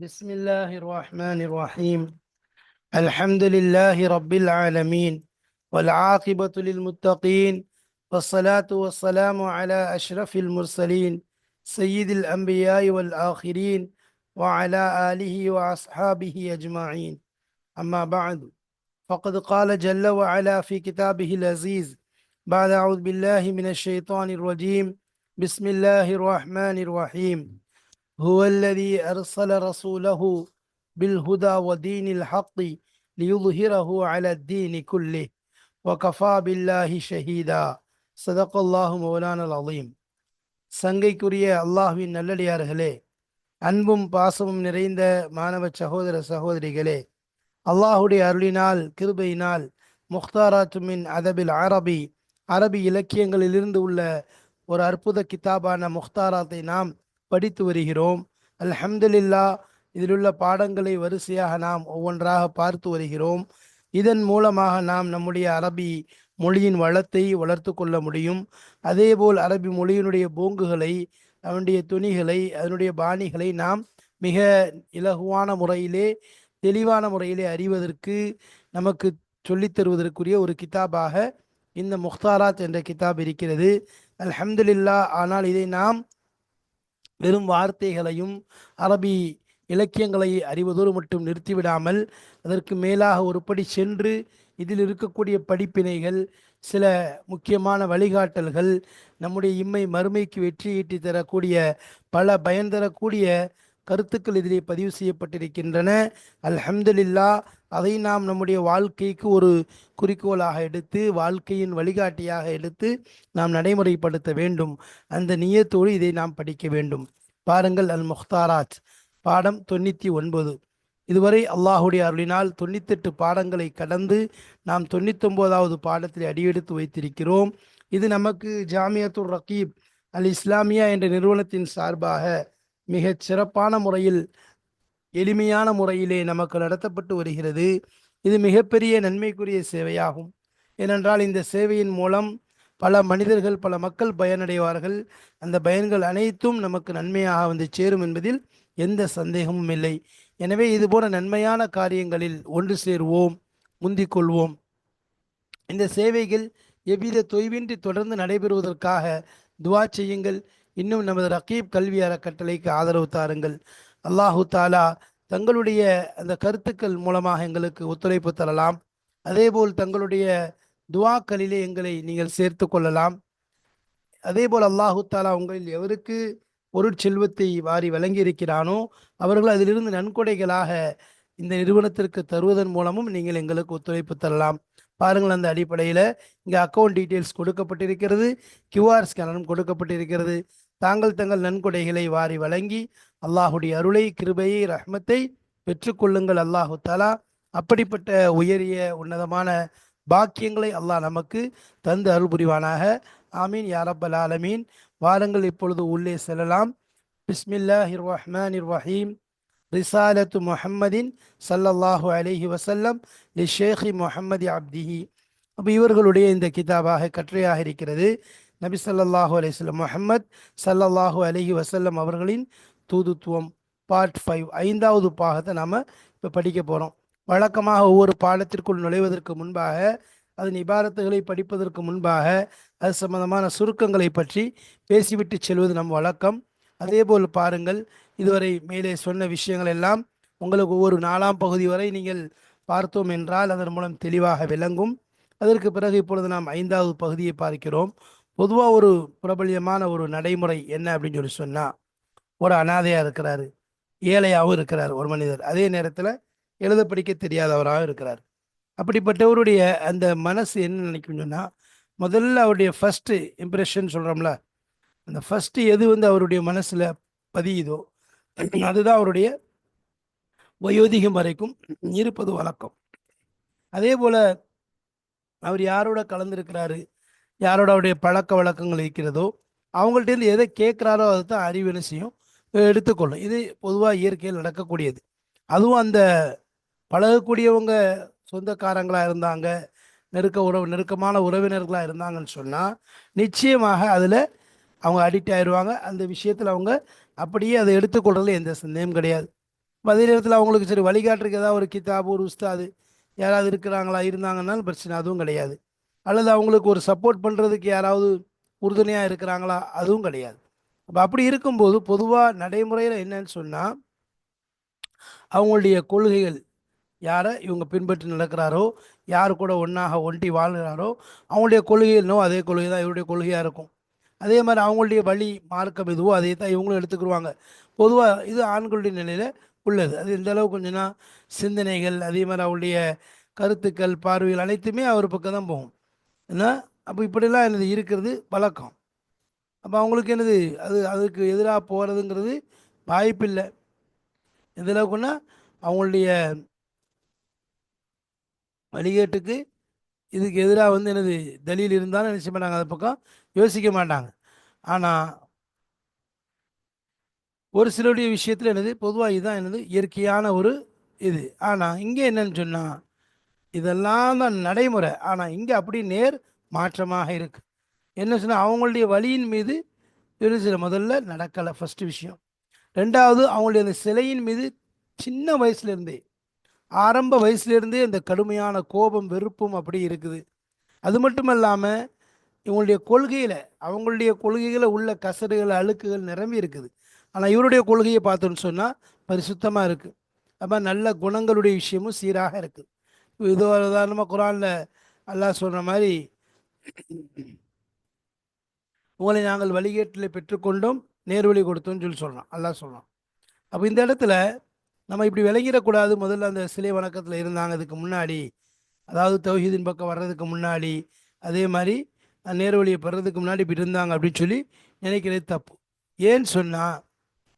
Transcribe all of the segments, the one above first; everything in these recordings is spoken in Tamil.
بسم الله الرحمن الرحيم. الحمد لله رب العالمين، والعاقبة للمتقين، والصلاة والسلام على أشرف المرسلين سيد الأنبياء والآخرين وعلى آله وأصحابه أجمعين. أما بعد، فقد قال جل وعلا في كتابه العزيز بعد أعوذ بالله من الشيطان الرجيم. بسم الله الرحمن الرحيم. هو الذي أرسل رسوله بالهدى ودين الحق ليظهره على الدين كله وكفى بالله ஷஹீதா. சதகல்லாஹு மௌலானல் அலீம். சங்கைக்குரிய அல்லாஹ்வின் நல்லடியார்களே, அன்பும் பாசமும் நிறைந்த மாணவ சகோதர சகோதரிகளே, அல்லாஹுடைய அருளினால் கிருபையினால் முக்தாராத்து மின் அதபில் அரபி இலக்கியங்களிலிருந்து உள்ள ஒரு அற்புத கிதாபான முக்தாராத்தை நாம் படித்து வருகிறோம். அல்ஹம்துலில்லாஹ், இதிலுள்ள பாடங்களை வரிசையாக நாம் ஒவ்வொன்றாக பார்த்து வருகிறோம். இதன் மூலமாக நாம் நம்முடைய அரபி மொழியின் வளத்தை வளர்த்து கொள்ள முடியும். அதேபோல் அரபி மொழியினுடைய போங்குகளை, அதனுடைய துணிகளை, அதனுடைய பாணிகளை நாம் மிக இலகுவான முறையிலே, தெளிவான முறையிலே அறிவதற்கு நமக்கு சொல்லித் தருவதற்குரிய ஒரு கிதாபாக இந்த முக்தாராத் என்ற கிதாப் இருக்கிறது. அல்ஹம்துலில்லாஹ். ஆனால் இதை நாம் வெறும் வார்த்தைகளையும் அரபி இலக்கியங்களை அறிவதோடு மட்டும் நிறுத்திவிடாமல் அதற்கு மேலாக ஒருபடி சென்று இதில் இருக்கக்கூடிய படிப்பினைகள், சில முக்கியமான வழிகாட்டல்கள், நம்முடைய இம்மை மறுமைக்கு வெற்றி ஈட்டி தரக்கூடிய பல பயன் தரக்கூடிய கருத்துக்கள் இதிலே பதிவு செய்யப்பட்டிருக்கின்றன. அல்ஹம்துலில்லாஹ். அதை நாம் நம்முடைய வாழ்க்கைக்கு ஒரு குறிக்கோளாக எடுத்து, வாழ்க்கையின் வழிகாட்டியாக எடுத்து நாம் நடைமுறைப்படுத்த வேண்டும். அந்த நியத்தோடு இதை நாம் படிக்க வேண்டும். பாருங்கள், அல் முக்தாராத் பாடம் 99. இதுவரை அல்லாஹுடைய அருளினால் 98 பாடங்களை கடந்து நாம் 99வது பாடத்தில் அடியெடுத்து வைத்திருக்கிறோம். இது நமக்கு ஜாமியத்துர் ரகீப் அல் இஸ்லாமியா என்ற நிறுவனத்தின் சார்பாக மிகச் சிறப்பான முறையில், எளிமையான முறையிலே நமக்கு நடத்தப்பட்டு வருகிறது. இது மிகப்பெரிய நன்மைக்குரிய சேவையாகும். ஏனென்றால் இந்த சேவையின் மூலம் பல மனிதர்கள், பல மக்கள் பயனடைவார்கள். அந்த பயன்கள் அனைத்தும் நமக்கு நன்மையாக வந்து சேரும் என்பதில் எந்த சந்தேகமும் இல்லை. எனவே இதுபோல நன்மையான காரியங்களில் ஒன்று சேருவோம், முந்திக் கொள்வோம். இந்த சேவைகள் எவ்வித தொய்வின்றி தொடர்ந்து நடைபெறுவதற்காக துவா செய்யுங்கள். இன்னும் நமது ரகீப் கல்வி அறக்கட்டளைக்கு ஆதரவு தாருங்கள். அல்லாஹு தாலா தங்களுடைய அந்த கருத்துக்கள் மூலமாக எங்களுக்கு ஒத்துழைப்பு தரலாம். அதேபோல் தங்களுடைய துவாக்களிலே எங்களை நீங்கள் சேர்த்து கொள்ளலாம். அதேபோல் அல்லாஹு தாலா உங்களில் எவருக்கு பொருட்செல்வத்தை வாரி வழங்கி இருக்கிறானோ அவர்கள் அதிலிருந்து நன்கொடைகளாக இந்த நிறுவனத்திற்கு தருவதன் மூலமும் நீங்கள் எங்களுக்கு ஒத்துழைப்பு தரலாம். பாருங்கள், அந்த அடிப்படையில் இங்கே அக்கௌண்ட் டீட்டெயில்ஸ் கொடுக்கப்பட்டிருக்கிறது, கியூஆர் ஸ்கேனரும் கொடுக்கப்பட்டிருக்கிறது. தாங்கள் தங்கள் நன்கொடைகளை வாரி வழங்கி அல்லாஹுடைய அருளை, கிருபையை, ரஹ்மத்தை பெற்றுக்கொள்ளுங்கள். அல்லாஹு தாலா அப்படிப்பட்ட உயரிய உன்னதமான பாக்கியங்களை அல்லாஹ் நமக்கு தந்து அருள் புரிவானாக. ஆமீன் யா ரப்பல் ஆலமீன். வாருங்கள், இப்பொழுது உள்ளே செல்லலாம். பிஸ்மில்லாஹிர் ரஹ்மானிர் ரஹீம். ரிசாலத்து முஹம்மதின் ஸல்லல்லாஹு அலைஹி வஸல்லம் லி ஷேഖி முஹம்மதி அப்திஹி. அப்போ இவர்களுடைய இந்த கிதாபாக கட்டுரையாக இருக்கிறது. நபி ஸல்லல்லாஹு அலைஹி வஸல்லம், முஹம்மத் ஸல்லல்லாஹு அலைஹி வஸல்லம் அவர்களின் தூதுத்துவம், பார்ட் 5, 5வது பாகத்தை நாம் இப்போ படிக்க போகிறோம். வழக்கமாக ஒவ்வொரு பாடத்திற்குள் நுழைவதற்கு முன்பாக, அதன் இபாரத்துகளை படிப்பதற்கு முன்பாக அது சம்பந்தமான சுருக்கங்களை பற்றி பேசிவிட்டு செல்வது நம் வழக்கம். அதேபோல் பாருங்கள், இதுவரை மேலே சொன்ன விஷயங்கள் எல்லாம் உங்களுக்கு ஒவ்வொரு 4ஆம் பகுதி வரை நீங்கள் பார்த்தோம் என்றால் அதன் மூலம் தெளிவாக விளங்கும். அதற்கு பிறகு இப்பொழுது நாம் 5வது பகுதியை பார்க்கிறோம். பொதுவாக ஒரு பிரபல்யமான ஒரு நடைமுறை என்ன அப்படின்னு சொல்லி சொன்னால், ஒரு அனாதையாக இருக்கிறாரு, ஏழையாகவும் இருக்கிறார் ஒரு மனிதர், அதே நேரத்தில் எழுத படிக்க தெரியாதவராகவும் இருக்கிறார். அப்படிப்பட்டவருடைய அந்த மனசு என்ன நினைக்கும் சொன்னால், முதல்ல அவருடைய ஃபஸ்ட்டு இம்ப்ரெஷன் சொல்கிறோம்ல, அந்த ஃபஸ்ட்டு எது அவருடைய மனசில் பதியுதோ அதுதான் அவருடைய வயோதிகம் வரைக்கும் இருப்பது வழக்கம். அதே போல் அவர் யாரோட கலந்துருக்கிறாரு, யாரோட அவருடைய பழக்க வழக்கங்கள் இருக்கிறதோ அவங்கள்ட்டேருந்து எதை கேட்குறாரோ அதை தான் அறிவுன்னு செய்யும், எடுத்துக்கொள்ளும். இது பொதுவாக இயற்கையில் நடக்கக்கூடியது. அதுவும் அந்த பழகக்கூடியவங்க சொந்தக்காரங்களாக இருந்தாங்க, நெருக்கமான உறவினர்களாக இருந்தாங்கன்னு சொன்னால் நிச்சயமாக அதில் அவங்க அடிக்ட் ஆயிடுவாங்க. அந்த விஷயத்தில் அவங்க அப்படியே அதை எடுத்துக்கொள்றதுல எந்த சந்தேகம் கிடையாது. அதே நேரத்தில் அவங்களுக்கு சரி வழிகாட்டுறதுக்கு ஏதாவது ஒரு கிதாபு ஒரு உஸ்தாது யாராவது இருக்கிறாங்களா இருந்தாங்கன்னாலும் பிரச்சனை, அதுவும் கிடையாது. அல்லது அவங்களுக்கு ஒரு சப்போர்ட் பண்ணுறதுக்கு யாராவது உறுதுணையாக இருக்கிறாங்களா, அதுவும் கிடையாது. அப்போ அப்படி இருக்கும்போது பொதுவாக நடைமுறையில் என்னன்னு சொன்னால், அவங்களுடைய கொள்கைகள் யாரை இவங்க பின்பற்றி நடக்கிறாரோ, யார் கூட ஒன்றாக ஒன்றி வாழ்கிறாரோ, அவங்களுடைய கொள்கைகள்னோ அதே கொள்கை தான் இவருடைய கொள்கையாக இருக்கும். அதே மாதிரி அவங்களுடைய வழி மார்க்கம் எதுவோ அதே தான் இவங்களும் எடுத்துக்கிடுவாங்க. பொதுவாக இது ஆண்களுடைய நிலையில் உள்ளது. அது எந்த அளவுக்கு கொஞ்சம்னா சிந்தனைகள் அதே மாதிரி அவருடைய கருத்துக்கள் பார்வைகள் அனைத்துமே அவர் பக்கம் தான் போகும். ஏன்னா அப்போ இப்படிலாம் என்னது இருக்கிறது வழக்கம். அப்போ அவங்களுக்கு என்னது அதுக்கு எதிராக போகிறதுங்கிறது வாய்ப்பில்லை. எந்த அளவுக்குன்னா அவங்களுடைய வழிகேட்டுக்கு இதுக்கு எதிராக வந்து எனது தலில் இருந்தாலும் நினச்ச மாட்டாங்க, அது பக்கம் யோசிக்க மாட்டாங்க. ஆனால் ஒரு சிலருடைய விஷயத்தில் என்னது பொதுவாக இதுதான் என்னது இயற்கையான ஒரு இது. ஆனால் இங்கே என்னன்னு சொன்னால் இதெல்லாம் தான் நடைமுறை. ஆனால் இங்கே அப்படி நேர் மாற்றமாக இருக்குது. என்ன சொன்னால் அவங்களுடைய வழியின் மீது ஒரு சில முதல்ல நடக்கலை ஃபஸ்ட்டு விஷயம். ரெண்டாவது அவங்களுடைய அந்த சிலையின் மீது சின்ன வயசுலேருந்தே ஆரம்ப வயசுலேருந்தே இந்த கடுமையான கோபம் வெறுப்பும் அப்படி இருக்குது. அது மட்டும் இல்லாமல் இவங்களுடைய கொள்கையில் அவங்களுடைய கொள்கையில் உள்ள கசடுகள் அழுக்குகள் நிரம்பி இருக்குது. ஆனால் இவருடைய கொள்கையை பார்த்தோன்னு சொன்னால் பரிசுத்தமாக இருக்குது. அப்போ நல்ல குணங்களுடைய விஷயமும் சீராக இருக்குது. இது உதாரணமாக குரானில் அல்லாஹ் சொல்கிற மாதிரி உங்களை நாங்கள் வழிகேட்டில் பெற்றுக்கொண்டோம் நேர்வழி கொடுத்தோம்னு சொல்லி சொல்கிறான், அல்லாஹ் சொல்கிறான். அப்போ இந்த இடத்துல நம்ம இப்படி விளங்கிடக்கூடாது. முதல்ல அந்த சிலை வணக்கத்தில் இருந்தாங்க இதுக்கு முன்னாடி, அதாவது தௌஹீதின் பக்கம் வர்றதுக்கு முன்னாடி, அதே மாதிரி நேர்வழியை பெறதுக்கு முன்னாடி இப்படி இருந்தாங்க அப்படின்னு சொல்லி நினைக்கிறது தப்பு. ஏன்னு சொன்னால்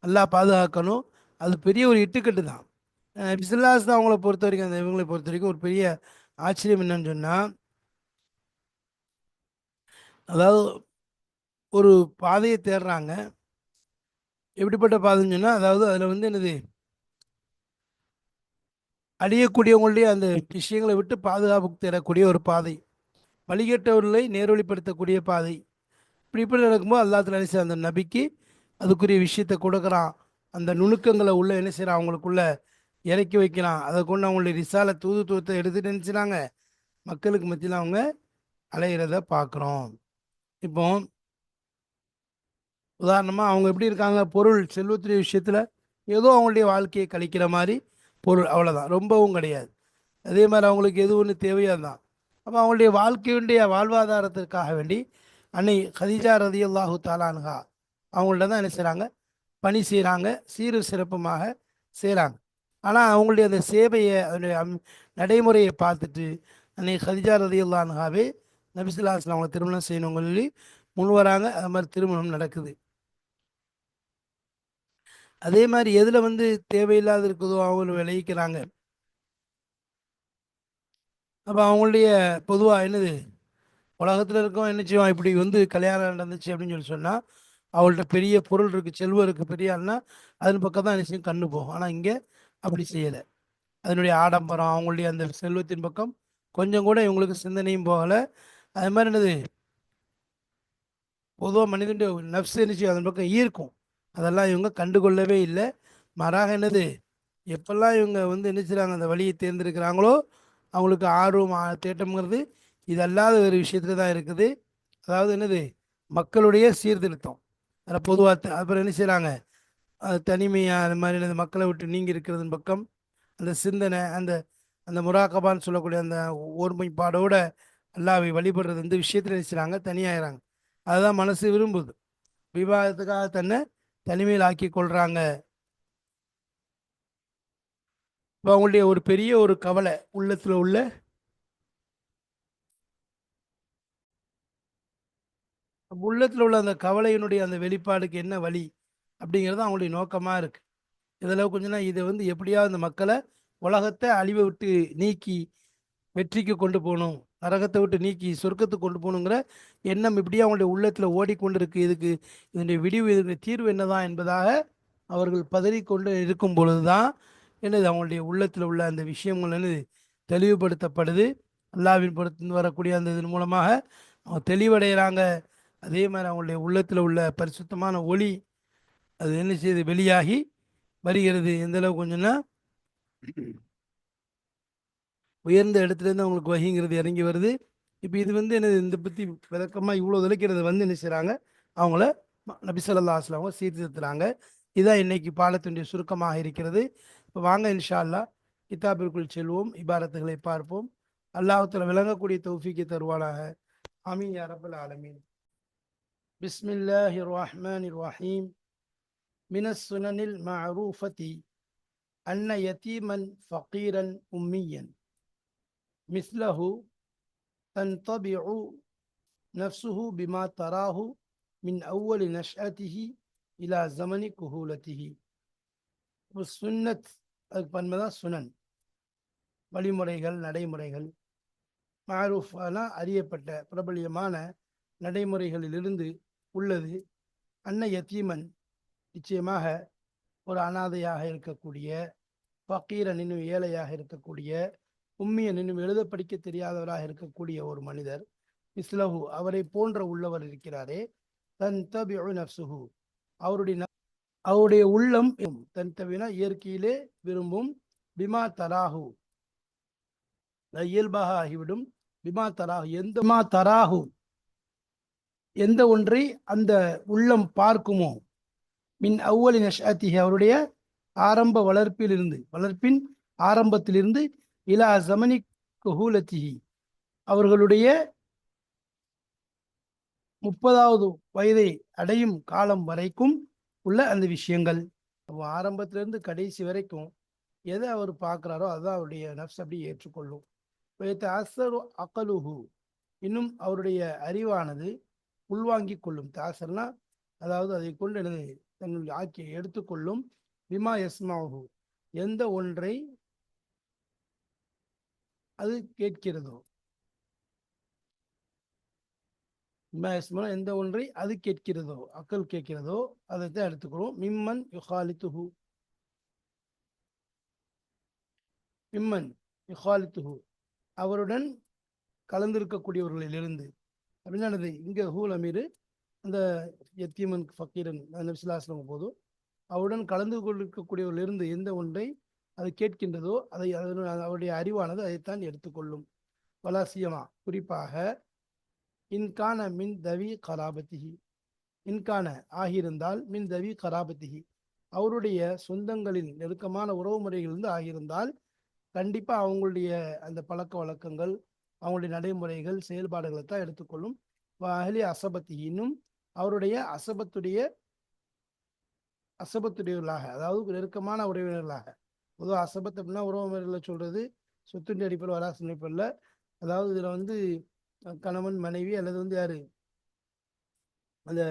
அல்லாஹ் பாதுகாக்கணும். அது பெரிய ஒரு இட்டுக்கட்டு தான். பிஸ்லாஸ் தான் அவங்கள பொறுத்த வரைக்கும், அந்த இவங்களை பொறுத்த வரைக்கும் ஒரு பெரிய ஆச்சரியம் என்னன்னு சொன்னால், அதாவது ஒரு பாதையை தேடுறாங்க. எப்படிப்பட்ட பாதைன்னு சொன்னால், அதாவது அதில் வந்து என்னது அழியக்கூடியவங்களுடைய அந்த விஷயங்களை விட்டு பாதுகாப்பு தேடக்கூடிய ஒரு பாதை, வழிகேட்டவர்களை நேர்வழிப்படுத்தக்கூடிய பாதை. இப்படி நடக்கும்போது அல்லாஹ் என்ன செய்ய அந்த நபிக்கு அதுக்குரிய விஷயத்தை கொடுக்குறான். அந்த நுணுக்கங்களை உள்ள என்ன செய்யறான் அவங்களுக்குள்ள இறக்கி வைக்கிறான். அதை கொண்டு அவங்களுடைய ரிசால தூதுத்துவத்தை எடுத்துட்டு நினச்சினாங்க மக்களுக்கு மத்தியில் அவங்க அலையிறத பார்க்குறோம். இப்போ உதாரணமாக அவங்க எப்படி இருக்காங்க, பொருள் செல்வத்துடைய விஷயத்தில் ஏதோ அவங்களுடைய வாழ்க்கையை கழிக்கிற மாதிரி பொருள், அவ்வளோதான், ரொம்பவும் கிடையாது. அதே மாதிரி அவங்களுக்கு எது ஒன்று தேவையாக தான். அப்போ அவங்களுடைய வாழ்க்கையுடைய வாழ்வாதாரத்திற்காக வேண்டி அன்னை ஹதீஜா ரதியல்லாஹு தாலான்ஹா அவங்கள்ட்ட தான் என்ன செய்கிறாங்க, பணி செய்கிறாங்க, சீரு சிறப்புமாக செய்கிறாங்க. ஆனால் அவங்களுடைய அந்த சேவையை அதனுடைய நடைமுறையை பார்த்துட்டு அன்னை ஹதீஜா ரதியல்லான்ஹாவே நபிசுல்லாஸ்லாம் அவங்களை திருமணம் செய்யணுங்க சொல்லி முன் வராங்க. அது மாதிரி திருமணம் நடக்குது. அதே மாதிரி எதில் வந்து தேவையில்லாத இருக்குதோ அவங்க விளைவிக்கிறாங்க. அப்போ அவங்களுடைய பொதுவாக என்னது உலகத்தில் இருக்கோம் என்ன செய்வோம், இப்படி வந்து கல்யாணம் நடந்துச்சு அப்படின்னு சொல்லி சொன்னால் அவங்கள்ட்ட பெரிய பொருள் இருக்குது, செல்வம் இருக்குது, பெரிய ஆள்னா அதன் பக்கம் தான் என்ன செய்யும் கண்ணு போகும். ஆனால் இங்கே அப்படி செய்யலை. அதனுடைய ஆடம்பரம் அவங்களுடைய அந்த செல்வத்தின் பக்கம் கொஞ்சம் கூட இவங்களுக்கு சிந்தனையும் போகலை. அது மாதிரி என்னது பொதுவாக மனிதனுடைய நப்சு என்ன செய்யும் அதன் பக்கம் ஈர்க்கும். அதெல்லாம் இவங்க கண்டுகொள்ளவே இல்லை. மாறாக என்னது எப்பெல்லாம் இவங்க வந்து என்ன செய்கிறாங்க அந்த வழியை தேர்ந்தெடுக்கிறாங்களோ அவங்களுக்கு ஆர்வம் தேட்டம்ங்கிறது இது அல்லாத ஒரு விஷயத்துல தான் இருக்குது. அதாவது என்னது மக்களுடைய சீர்திருத்தம். அதில் பொதுவாக அப்புறம் என்ன செய்கிறாங்க தனிமையாக அந்த மாதிரி என்னது மக்களை விட்டு நீங்கி இருக்கிறதன் பக்கம் அந்த சிந்தனை அந்த அந்த முராக்கபான்னு சொல்லக்கூடிய அந்த ஒருமைப்பாடோட அல்லாவை வழிபடுறது இந்த விஷயத்தில் என்ன செய்கிறாங்க தனியாகிறாங்க. அதுதான் மனசு விரும்புது. விவாதத்துக்காக தன்னை தனிமையில் ஆக்கி கொள்கிறாங்க. இப்போ அவங்களுடைய ஒரு பெரிய ஒரு கவலை உள்ளத்தில் உள்ள உள்ளத்தில் உள்ள அந்த கவலையினுடைய அந்த வெளிப்பாடுக்கு என்ன வழி அப்படிங்கிறது அவங்களுடைய நோக்கமாக இருக்குது. இதில் கொஞ்சம்னா இதை வந்து எப்படியாவது இந்த மக்களை உலகத்தை அழிவை விட்டு நீக்கி வெற்றிக்கு கொண்டு போகணும், நரகத்தை விட்டு நீக்கி சொர்க்கத்துக்கு கொண்டு போகணுங்கிற எண்ணம் இப்படியே அவங்களுடைய உள்ளத்தில் ஓடிக்கொண்டு இருக்கு. இதுக்கு இதனுடைய விடிவு இதனுடைய தீர்வு என்னதான் என்பதாக அவர்கள் பதறிக்கொண்டு இருக்கும் பொழுது தான் என்னது அவங்களுடைய உள்ளத்தில் உள்ள அந்த விஷயங்கள் என்னது தெளிவுபடுத்தப்படுது. அல்லாவின் பொறுத்து வரக்கூடிய அந்த இதன் மூலமாக அவங்க தெளிவடைகிறாங்க. அதே மாதிரி அவங்களுடைய உள்ளத்தில் உள்ள பரிசுத்தமான ஒளி அது என்ன செய்யுது வெளியாகி வருகிறது. எந்த அளவுக்கு கொஞ்சம்னா உயர்ந்த இடத்துலேருந்து அவங்களுக்கு வகிங்கிறது இறங்கி வருது. இப்போ இது வந்து என்னது, இந்த பற்றி விளக்கமாக இவ்வளோ விளக்கிறது வந்து என்ன செய்கிறாங்க, அவங்கள நபி ஸல்லல்லாஹு அலைஹி வஸல்லம் அவங்க சீர்திருத்துறாங்க. இதான் இன்னைக்கு பாடத்தினுடைய சுருக்கமாக இருக்கிறது. இப்போ வாங்க இன்ஷா அல்லாஹ் கிதாபிற்குள் செல்வோம், இபாரத்துகளை பார்ப்போம். அல்லாஹ் தஆலா விளங்கக்கூடிய தௌஃபீக்கை தருவானாக. ஆமீன் யா ரப்பல் ஆலமீன். பிஸ்மில்லாஹிர் ரஹ்மானிர் ரஹீம். மினஸ் சுனனில் மஅரூஃபதி அன்ன யதீமன் ஃபகீரன் உம்மியன் மிஸ்லஹு தன்தபிஉ நஃப்ஸுஹு பிமா தராஹு மின் அவ்வலி நஷ்அதிஹி இலா ஜமனி குஹூலதிஹி. சுன்னத், அதுக்கு பன்மைதான் சுனன், வழிமுறைகள், நடைமுறைகள். மஅரூஃபான அறியப்பட்ட பிரபலியமான நடைமுறைகளிலிருந்து உள்ளது. அன்ன யத்தீமன், நிச்சயமாக ஒரு அனாதையாக இருக்கக்கூடிய, ஃபகீரன் இன்னும் ஏழையாக இருக்கக்கூடிய, உம்மியன் இன்னும் எழுத படிக்க தெரியாதவராக இருக்கக்கூடிய ஒரு மனிதர், இஸ்லஹு அவரை போன்ற உள்ளவர் இருக்கிறாரே, தன் தபிஉ நஃப்ஸுஹு அவருடைய உள்ளம், தன் தவினா இயற்கையிலே விரும்பும், பிமா தராஹு இயல்பாக ஆகிவிடும், பிமா தராஹு எந்த ஒன்றை அந்த உள்ளம் பார்க்குமோ, மின் அவ்வலி நஷ்அத்திஹி அவருடைய ஆரம்ப வளர்ப்பின் ஆரம்பத்திலிருந்து, இலா ஜமனி குஹூலத்திஹி அவர்களுடைய 30வது வயதை அடையும் காலம் வரைக்கும் உள்ள அந்த விஷயங்கள். ஆரம்பத்திலிருந்து கடைசி வரைக்கும் எதை அவர் பார்க்குறாரோ அதுதான் அவருடைய நஃப்ஸ் அப்படியே ஏற்றுக்கொள்ளும். அசரு அகலுஹு இன்னும் அவருடைய அறிவானது உள்வாங்கிக் கொள்ளும். தாசர்னா அதாவது அதை கொண்டு எனது தன்னுடைய ஆக்கியை எடுத்துக்கொள்ளும். பிமா யஸ்மாஹு எந்த ஒன்றை அது கேட்கிறதோ, பிமா யஸ்மா எந்த ஒன்றை அது கேட்கிறதோ, அக்கல் கேட்கிறதோ அதைத்தான் எடுத்துக்கிறோம். மிம்மன் யுகாலித்துஹு அவருடன் கலந்திருக்கக்கூடியவர்களிலிருந்து. அப்படின்னானது இங்கே ஹூல் அமீர் அந்த யத்தீமன் ஃபக்கீரன் நபிசுல்லாஸ்லம் போதும் அவருடன் கலந்து கொண்டிருக்கக்கூடியவர்களிருந்து எந்த ஒன்றை அது கேட்கின்றதோ அதை அவருடைய அறிவானது அதைத்தான் எடுத்துக்கொள்ளும். வலாசியமா குறிப்பாக இன்கான மின் தவி கராபத்திஹி, இன்கான ஆகியிருந்தால், மின் தவி கராபத்திஹி அவருடைய சொந்தங்களின் நெருக்கமான உறவு முறைகளிலிருந்து ஆகியிருந்தால், கண்டிப்பாக அவங்களுடைய அந்த பழக்க வழக்கங்கள், அவங்களுடைய நடைமுறைகள், செயல்பாடுகளை தான் எடுத்துக்கொள்ளும். அஹ்லி அசபத்தி இன்னும் அவருடைய அசபத்துடையவர்களாக, அதாவது நெருக்கமான உறவினர்களாக. பொதுவாக அசபத் அப்படின்னா உறவினர்களை சொல்றது சொத்துண்டி அடிப்படையில் வராசு அடிப்படையில், அதாவது இதில் வந்து கணவன் மனைவி அல்லது வந்து யாரு அந்த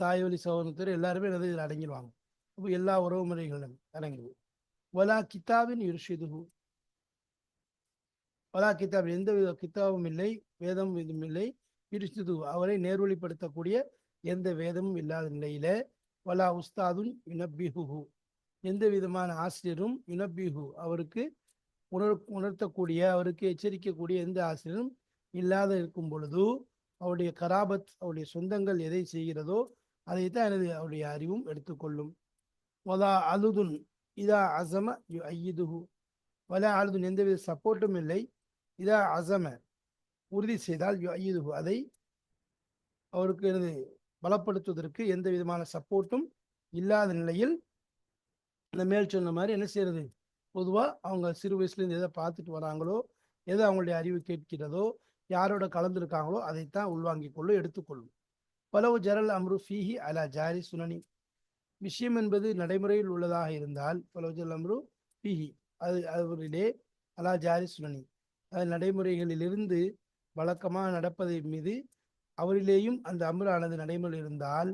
தாய் வழி சகோதரர் எல்லாருமே இதில் அடங்கிடுவாங்க. இப்போ எல்லா உறவு முறைகளும் அடங்கிடுது. வலா கிதாபின் யுர்ஷிதுஹு, வலா கிதாப் எந்த வித கிதாபும் இல்லை, வேதம் இதுவும் இல்லை. யுர்ஷிது அவரை நேர்வழிப்படுத்தக்கூடிய எந்த வேதமும் இல்லாத நிலையில, வலா உஸ்தாதுன் யுனப்பிஹு எந்த விதமான ஆசிரியரும், யுனப்பிஹு அவருக்கு உணர்த்தக்கூடிய, அவருக்கு எச்சரிக்கக்கூடிய எந்த ஆசிரியரும் இல்லாத இருக்கும் பொழுது, அவருடைய கராபத், அவருடைய சொந்தங்கள் எதை செய்கிறதோ அதைத்தான் அவருடைய அறிவும் எடுத்துக்கொள்ளும். வலா அலுதுன் இதா அசம யு ஐயுதுஹு, வலா அலுதுன் எந்தவித சப்போர்ட்டும் இல்லை, இதா அசம உறுதி செய்தால், யு ஐயுதுஹு அதை அவருக்கு பலப்படுத்துவதற்கு எந்த விதமான சப்போர்ட்டும் இல்லாத நிலையில், இந்த மேல் சொன்ன மாதிரி என்ன செய்யறது, பொதுவாக அவங்க சிறு வயசுலேருந்து எதை பார்த்துட்டு வராங்களோ, எதை அவங்களுடைய அறிவு கேட்கிறதோ, யாரோட கலந்துருக்காங்களோ அதைத்தான் உள்வாங்கிக் கொள்ளும், எடுத்துக்கொள்ளும். பலவு ஜரல் அம்ரு ஃபீஹி அலா ஜாரி சுனனி விஷயம் என்பது நடைமுறையில் உள்ளதாக இருந்தால், பலவு ஜரல் அம்ரு ஃபீஹி அது அவரிலே அலா ஜாரி சுனனி அது நடைமுறைகளிலிருந்து வழக்கமாக நடப்பதை மீது அவரிலேயும் அந்த அம்ரானது நடைமுறை இருந்தால்,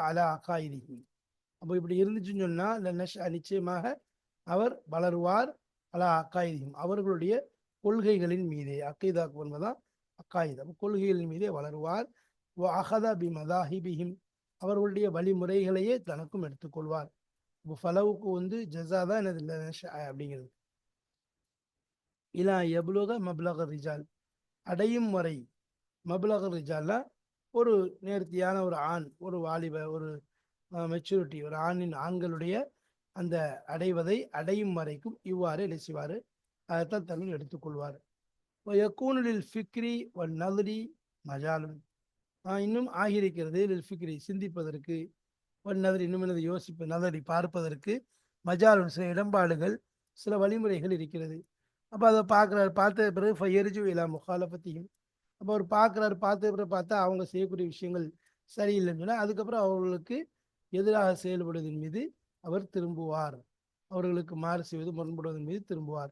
அலா அகாயிதிஹி அப்போ இப்படி இருந்துச்சுன்னு சொன்னால், நிச்சயமாக அவர் வளருவார், அலா அக்காயுதியும் அவர்களுடைய கொள்கைகளின் மீதே. அக்கைதாக்கு என்பதான் அக்காயுது, அப்போ கொள்கைகளின் மீதே வளருவார். அகதா பி மதாஹிபிஹிம் அவர்களுடைய வழிமுறைகளையே தனக்கும் எடுத்துக்கொள்வார். இப்போ ஃபலவுக்கு ஜஸா தான் என்னது அப்படிங்கிறது. இலா எபுலக மப்லக ரிஜால் அடையும் வரை, மப்லக ரிஜால்னா ஒரு நேர்த்தியான ஒரு ஆண், ஒரு வாலிப, ஒரு மெச்சூரிட்டி, ஒரு ஆண்களுடைய அந்த அடையும் வரைக்கும் இவ்வாறு என்ன செய்வார், அதைத்தான் தன்னுள் எடுத்துக்கொள்வார். யக்கூனுலில் ஃபிக்ரி ஒன் நதுரி மஜாலும், இன்னும் ஆகியிருக்கிறது லில் ஃபிக்ரி சிந்திப்பதற்கு, ஒன் நதரி இன்னும் எனது நதரி பார்ப்பதற்கு, மஜாலும் சில இடம்பாடுகள், சில வழிமுறைகள் இருக்கிறது. அப்போ அதை பார்த்த பிறகு ஃபயர்ஜு இலா முகாலபத்தியும், அப்போ அவர் பார்த்த பிறகு பார்த்தா அவங்க செய்யக்கூடிய விஷயங்கள் சரியில்லைன்னு சொன்னால் அதுக்கப்புறம் அவர்களுக்கு எதிராக செயல்படுவதன் மீது அவர் திரும்புவார், அவர்களுக்கு மாறு செய்வது முரண்படுவதன் மீது திரும்புவார்.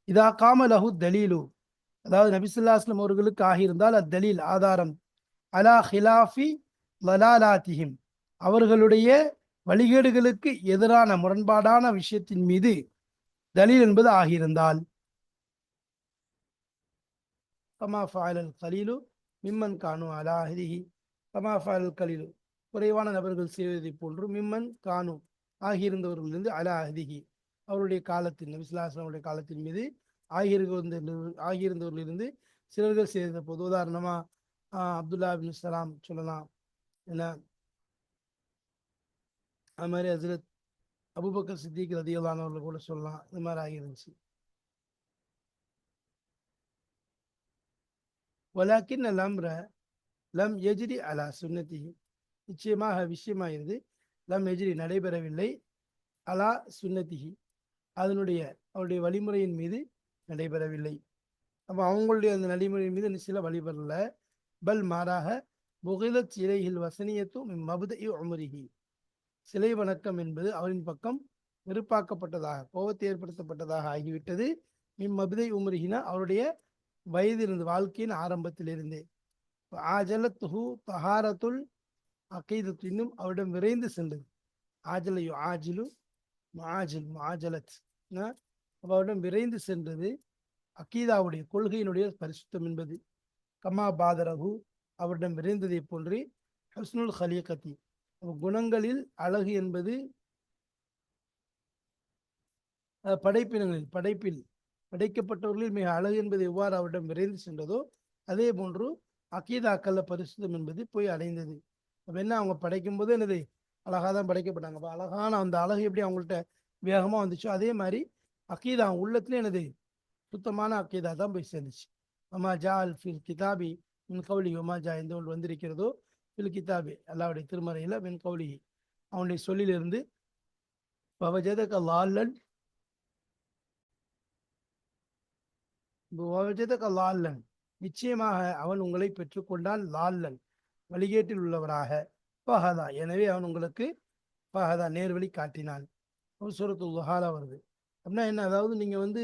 இதா காம லஹு தலீலு, அதாவது நபிசுல்லாஸ்லம் அவர்களுக்கு ஆகியிருந்தால் அத்தலீல் ஆதாரம், அலா ஹிலாஃபி லலாலாத்திஹிம், அவர்களுடைய வழிகேடுகளுக்கு எதிரான முரண்பாடான விஷயத்தின் மீது தலீல் என்பது ஆகியிருந்தால், கமா ஃபாயல் கலீலு மிம்மன் கானு அலாஹிரிஹி, கமா ஃபாயல் கலீலு குறைவான நபர்கள் செய்வதை போன்று, மிம்மன் கானு ஆகியிருந்தவர்களிலிருந்து அலாஹிரிஹி அவருடைய காலத்தின், நபிசுல்லாஸ்லாமுடைய காலத்தின் மீது ஆகியிருந்தவர்களிலிருந்து சிலர்கள் செய்த போது, உதாரணமா அப்துல்லா பின் சலாம் சொல்லலாம், என்ன அது மாதிரி ஹசரத் அபூபக்கர் சித்திக் ரதியல்லானவர்கள் கூட சொல்லலாம். இது மாதிரி ஆகியிருந்துச்சு. வலாக்கின் அல்அம்ர லம் எஜ்ரி அலா சுன்னதி, நிச்சயமாக விஷயமாகிறது, லம் எஜ்ரி நடைபெறவில்லை, அலா சுன்னதிஹி அவருடைய வழிமுறையின் மீது நடைபெறவில்லை. அப்போ அவங்களுடைய அந்த நடைமுறையின் மீது சில வழிபடல, பல் மாறாக புகிலத் இலைஹில் வசனியத்தும் மபுதை உமரிஹி, சிலை வணக்கம் என்பது அவரின் பக்கம் வெறுப்பாக்கப்பட்டதாக, கோபத்தை ஏற்படுத்தப்பட்டதாக ஆகிவிட்டது. மபுதை உமரிஹினா அவருடைய வயதிலிருந்து, வாழ்க்கையின் ஆரம்பத்திலிருந்தே. ஆஜலத்துஹு தஹாரத்துல் அகீதத்து, இன்னும் அவரிடம் விரைந்து சென்றது. ஆஜலையு ஆஜிலு ஆஜலத், அவரிடம் விரைந்து சென்றது அகீதாவுடைய கொள்கையினுடைய பரிசுத்தம் என்பது. கமா பாதரகு, அவரிடம் விரைந்ததை போன்று, ஹஸ்னுல் ஹலீகத்தி, குணங்களில் அழகு என்பது, படைப்பில் படைக்கப்பட்டவர்களில் மிக அழகு என்பது எவ்வாறு அவரிடம் விரைந்து சென்றதோ, அதே போன்று அகீதாக்கல்ல பரிசுத்தம் என்பது போய் அடைந்தது. அப்போ என்ன, அவங்க படைக்கும் போது என்னது அழகாக தான் படைக்கப்பட்டாங்க. அப்போ அழகான அந்த அழகு எப்படி அவங்கள்ட்ட வேகமாக வந்துச்சோ, அதே மாதிரி அகீதா உள்ளத்துல என்னது சுத்தமான அக்கீதா தான் போய் சேர்ந்துச்சு. ஒமா ஜா அல் ஃபில் கிதாபி மின் கௌலி, ஒமா ஜா எந்த ஒன்று வந்திருக்கிறதோ ஃபில் கிதாபி அல்லாவுடைய திருமறையில், மின் கௌலி அவனுடைய சொல்லிலிருந்து, வவஜதக லால்லன் லால்லன், நிச்சயமாக அவன் உங்களை பெற்றுக்கொண்டான், லால்லன் வழிகேட்டில் உள்ளவராக, பஹதா எனவே அவன் உங்களுக்கு பஹதா நேர்வழி காட்டினான். சூரத்துல் லுஹால வருது. அப்படின்னா என்ன, அதாவது நீங்கள் வந்து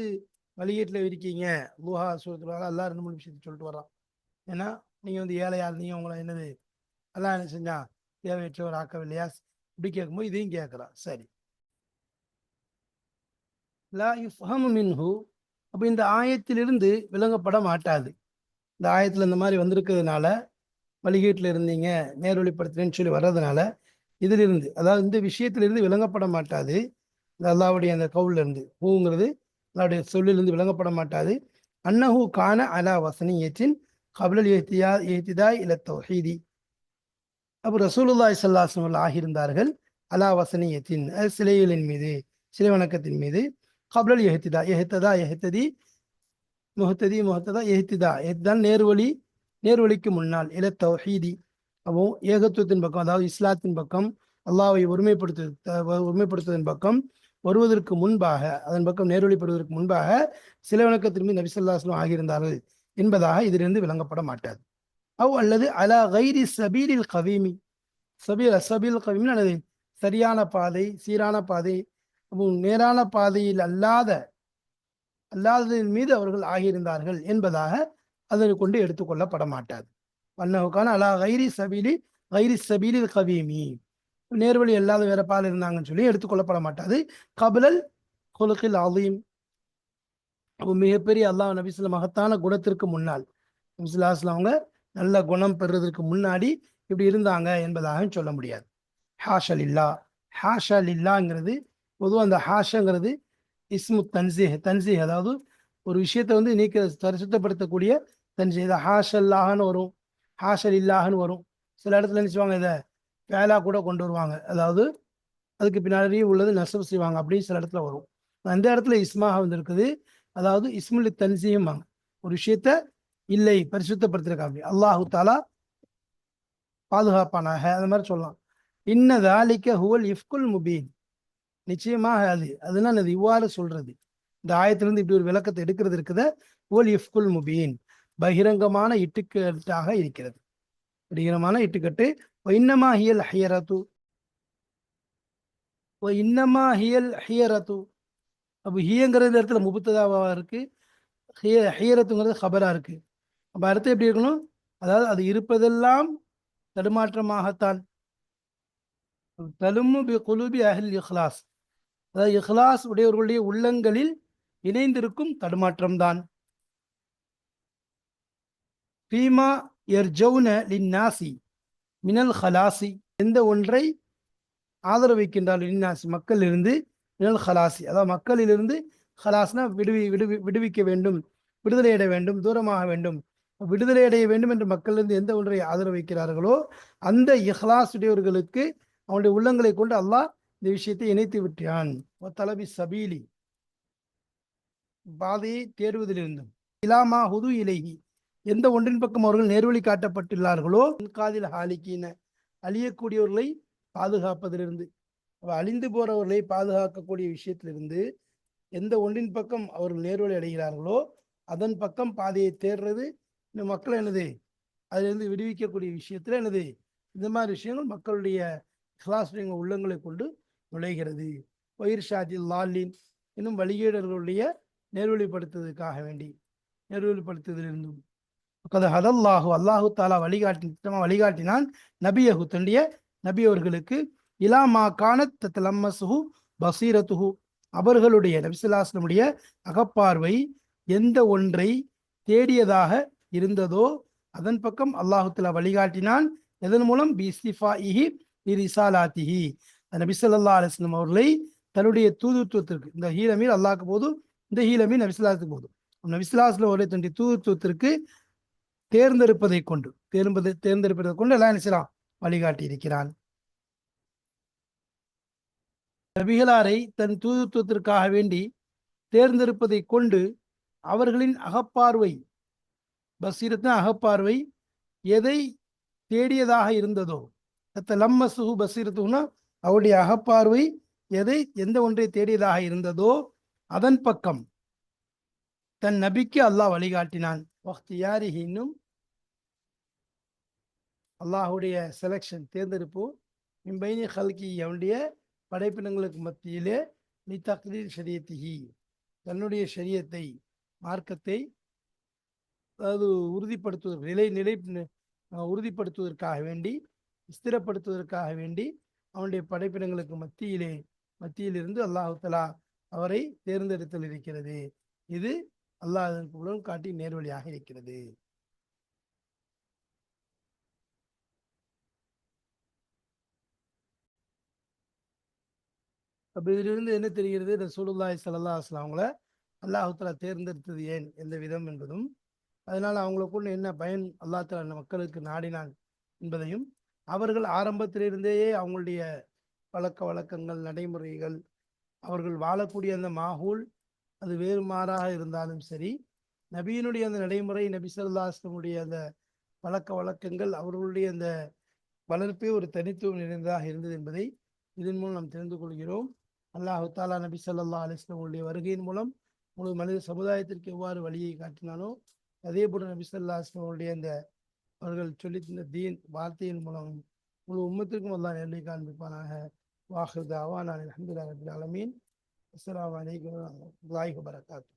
வழிகேட்டில் இருக்கீங்க, லுஹா சூரத்துல் எல்லாம் 2-3 விஷயத்தை சொல்லிட்டு வர்றான். ஏன்னா நீங்கள் வந்து ஏழையா இருந்தீங்க, உங்களை என்னது எல்லாம் என்ன செஞ்சா தேவையற்றவர் ஆக்கவில்லையா, இப்படி கேட்கும்போது இதையும் கேட்குறான். சரி, லா யுஃப்ஹமு மின்ஹு, அப்போ இந்த ஆயத்திலிருந்து விளங்கப்பட மாட்டாது. இந்த ஆயத்தில் இந்த மாதிரி வந்திருக்கிறதுனால, வழிகேட்டில் இருந்தீங்க நேர்வழிப்படுத்துறேன்னு சொல்லி வர்றதுனால, இதிலிருந்து, அதாவது இந்த விஷயத்திலிருந்து விளங்கப்பட மாட்டாது. இந்த அல்லாவுடைய அந்த கவுல்ல இருந்து, ஹூங்கிறது அல்லாவுடைய சொல்லிலிருந்து விளங்கப்பட மாட்டாது. அன்னஹூ கான அலா வசனியத்தின் கபிலல் ஏத்திதா இல தௌஹீதி, அப்போ ரசூலுல்லாஹி ஸல்லல்லாஹு அலைஹி வஸல்லம் ஆகியிருந்தார்கள் அலா வசனியத்தின், சிலைகளின் மீது, சிலை வணக்கத்தின் மீது, கபிலல் எஹ்ததி முஹத்ததா எஹ்திதான் நேர்வழிக்கு முன்னால், இல தௌஹீதி அப்போ ஏகத்துவத்தின் பக்கம், அதாவது இஸ்லாத்தின் பக்கம், அல்லாஹ்வை ஒருமைப்படுத்துவதன் பக்கம் வருவதற்கு முன்பாக, அதன் பக்கம் நேர்வழி பெறுவதற்கு முன்பாக சிலை வணக்கத்தின் மீது நபி ஸல்லல்லாஹு அலைஹி வஸல்லம் ஆகியிருந்தார்கள் என்பதாக இதிலிருந்து விளங்கப்பட மாட்டாது. அல்லது அலா கைரி சபீலில் கவீமி, சபீல் கவீமி அல்லது சரியான பாதை, சீரான பாதை, நேரான பாதையில் அல்லாததின் மீது அவர்கள் ஆகியிருந்தார்கள் என்பதாக அதனை கொண்டு எடுத்துக்கொள்ளப்பட மாட்டாது. அன்னஹுக்கான அலா கைரி சபீலில் கவீமி, நேர்வழி அல்லாத வேற பால் இருந்தாங்கன்னு சொல்லி எடுத்துக்கொள்ளப்பட மாட்டாது. கபிலல் குலுக்கில் ஆலீம், மிகப்பெரிய அல்லாஹ் நபிஸ்ல மகத்தான குணத்திற்கு முன்னால், நபிஸ்லாம் அவங்க நல்ல குணம் பெறுவதற்கு முன்னாடி இப்படி இருந்தாங்க என்பதாக சொல்ல முடியாது. ஹாஷா லில்லாங்கிறது பொதுவாக, அந்த ஹாஷங்கிறது இஸ்மு தன்சீஹ், அதாவது ஒரு விஷயத்தை வந்து சுத்தப்படுத்தக்கூடிய தன்சீஹ். இதை ஹாஷல்லாஹன்னு வரும், ஹாஷல் இல்லாஹன்னு வரும். சில இடத்துல நினைச்சுவாங்க இதை ஃபேலா கூட கொண்டு வருவாங்க. அதாவது அதுக்கு பின்னாடி உள்ளது நஸ்ப் செய்வாங்க. அப்படின்னு சில இடத்துல வரும். அந்த இடத்துல இஸ்மாக வந்திருக்குது. அதாவது இஸ்முல் தன்சீஹ்ம்பாங்க. ஒரு விஷயத்த இல்லை பரிசுத்தப்படுத்திருக்காங்க. அல்லாஹு தாலா பாதுகாப்பானாக அந்த மாதிரி சொல்லலாம். இன்ன தாலிக்க ஹுவல் இஃப்குல் முபீன். நிச்சயமாக அதனால அது இவ்வாறு சொல்றது. இந்த ஆயத்திலிருந்து இப்படி ஒரு விளக்கத்தை எடுக்கிறது இருக்குத. ஹுவல் இஃப்குல் முபீன், பகிரங்கமான இட்டுக்கட்டாக இருக்கிறது. பகிரங்கமான இட்டுக்கட்டு. இன்னமா ஹியல் ஹியரத்து, இன்னமா ஹியல் ஹியரத்து. அப்போ ஹியங்கிறது இடத்துல முபத்ததாவா இருக்கு, ஹியரத்துங்கிறது ஹபரா இருக்கு. அப்ப அர்த்தம் எப்படி இருக்கணும்? அதாவது அது இருப்பதெல்லாம் தடுமாற்றமாகத்தான். தலும்மு பி குலூபி அஹ்ல் இஹ்லாஸ், அதாவது இஹ்லாஸ் உடையவர்களுடைய உள்ளங்களில் இணைந்திருக்கும் தடுமாற்றம் தான். ஃபீமா யர்ஜவுன லின்னாசி மினல் ஹலாசி, எந்த ஒன்றை ஆதரவு வைக்கின்றால் லின்னாசி மக்களிலிருந்து, மினல் ஹலாசி அதாவது மக்களிலிருந்து, ஹலாஸ்னா விடுவிக்க வேண்டும், விடுதலை அடைய வேண்டும், தூரமாக வேண்டும். விடுதலை அடைய வேண்டும் என்று மக்களிலிருந்து எந்த ஒன்றை ஆதரவு வைக்கிறார்களோ அந்த இஹ்லாஸ் உடையவர்களுக்கு அவனுடைய உள்ளங்களை கொண்டு அல்லாஹ் இந்த விஷயத்தை இணைத்து விட்டான். தலபி சபீலி, பாதையை தேடுவதிலிருந்தும், இலாமா ஹுது இலைஹி, எந்த ஒன்றின் பக்கம் அவர்கள் நேர்வழி காட்டப்பட்டுள்ளார்களோ, காதில் ஹாலிக்கின, அழியக்கூடியவர்களை பாதுகாப்பதிலிருந்து, அழிந்து போறவர்களை பாதுகாக்கக்கூடிய விஷயத்திலிருந்து எந்த ஒன்றின் பக்கம் அவர்கள் நேர்வழி அடைகிறார்களோ அதன் பக்கம் பாதையை தேடுறது. இந்த மக்களை என்னது அதிலிருந்து விடுவிக்கக்கூடிய விஷயத்துல என்னது இந்த மாதிரி விஷயங்கள் மக்களுடைய கிளாஸ் உள்ளங்களை கொண்டு நுழைகிறது. ஒயிர் ஷாதி லாலின், இன்னும் வழிகேடர்களுடைய நேர்வழிப்படுத்துவதற்காக வேண்டி, நேர்வழிப்படுத்துவதிலிருந்தும் ஹதல்லாஹு, அல்லாஹு தாலா வழிகாட்டினான் நபியஹு, தன்னுடைய நபி அவர்களுக்கு, இலாமா கானத் தலம்மசுஹு பசீரத்துஹு, அவர்களுடைய நபிசுல்லாஸ்லமுடைய அகப்பார்வை எந்த ஒன்றை தேடியதாக இருந்ததோ அதன் பக்கம் அல்லாஹு தாலா வழிகாட்டினான். எதன் மூலம்? பிஸ்திஃபாஇஹி லிரிசாலாத்திஹி, நபி ஸல்லல்லாஹு அலைஹி வஸல்லம் அவர்களை தன்னுடைய தூதுத்துவத்திற்கு, இந்த ஹீலமீர் அல்லாஹ்க்கு போதும், இந்த ஹீலமீர் நபிசுல்லாத்துக்கு போதும், நபிசுல்லாஸ்லம் அவர்களை தன்னுடைய தூதுத்துவத்திற்கு தேர்ந்தெடுப்பதை கொண்டு எல்லாம் நினைச்சான் வழிகாட்டி இருக்கிறான். நபிகளாரை தன் தூதுத்துவத்திற்காக வேண்டி தேர்ந்தெடுப்பதை கொண்டு அவர்களின் அகப்பார்வை, பசீரத்தின் அகப்பார்வை எதை தேடியதாக இருந்ததோ, லம்மசுஹு பசீரத்துனா அவருடைய அகப்பார்வை எந்த ஒன்றை தேடியதாக இருந்ததோ அதன் பக்கம் தன் நபிக்கு அல்லாஹ் வழிகாட்டினான். இன்னும் அல்லாஹுடைய செலக்ஷன், தேர்ந்தெடுப்பு, மின்பைனி ஹல்கி, அவனுடைய படைப்பினங்களுக்கு மத்தியிலே, நீ தக்தீர் ஷரியத்திஹி, தன்னுடைய ஷரியத்தை, மார்க்கத்தை, அதாவது உறுதிப்படுத்துவதற்காக வேண்டி, ஸ்திரப்படுத்துவதற்காக வேண்டி அவனுடைய படைப்பினங்களுக்கு மத்தியிலிருந்து அல்லாஹு தஆலா அவரை தேர்ந்தெடுத்தல் இருக்கிறது. இது அல்லாஹ் அதற்கு உலகம் காட்டி நேர்வழியாக இருக்கிறது. அப்போ இதிலிருந்து என்ன தெரிகிறது? ரசூலுல்லாஹி ஸல்லல்லாஹு அலைஹி வஸல்லம் அவங்கள அல்லாஹ் தஆலா தேர்ந்தெடுத்தது ஏன், எந்த விதம் என்பதும், அதனால் அவங்களை கொண்டு என்ன பயன் அல்லாஹ் தஆலா மக்களுக்கு நாடினான் என்பதையும், அவர்கள் ஆரம்பத்திலிருந்தே அவங்களுடைய பழக்க வழக்கங்கள், நடைமுறைகள், அவர்கள் வாழக்கூடிய அந்த மாஹூல் அது வேறு மாறாக இருந்தாலும் சரி, நபியினுடைய அந்த நடைமுறை, நபி ஸல்லல்லாஹு அலைஹி வஸல்லம் அந்த பழக்க வழக்கங்கள், அவர்களுடைய அந்த வளர்ப்பே ஒரு தனித்துவம் நிறைந்ததாக இருந்தது என்பதை இதன் மூலம் நாம் தெரிந்து கொள்கிறோம். அல்லாஹு தாலா நபி ஸல்லல்லாஹு அலைஹி வஸல்லம் வருகையின் மூலம் முழு மனித சமுதாயத்திற்கு எவ்வாறு வழியை காட்டினானோ அதே போல நபி ஸல்லல்லாஹு அலைஹி வஸல்லம் அந்த அவர்கள் சொல்லி தந்த தீன் வார்த்தையின் மூலம் முழு உம்மத்திற்கும் அல்லாஹ் நேர்வழி காண்பிப்பானாக. வாஹிர் தஅவானா அல்ஹம்துலில்லாஹி ரப்பில் ஆலமீன். அஸ்ஸலாமு அலைக்கும் வரஹ்மத்துல்லாஹி வபரகாத்துஹு.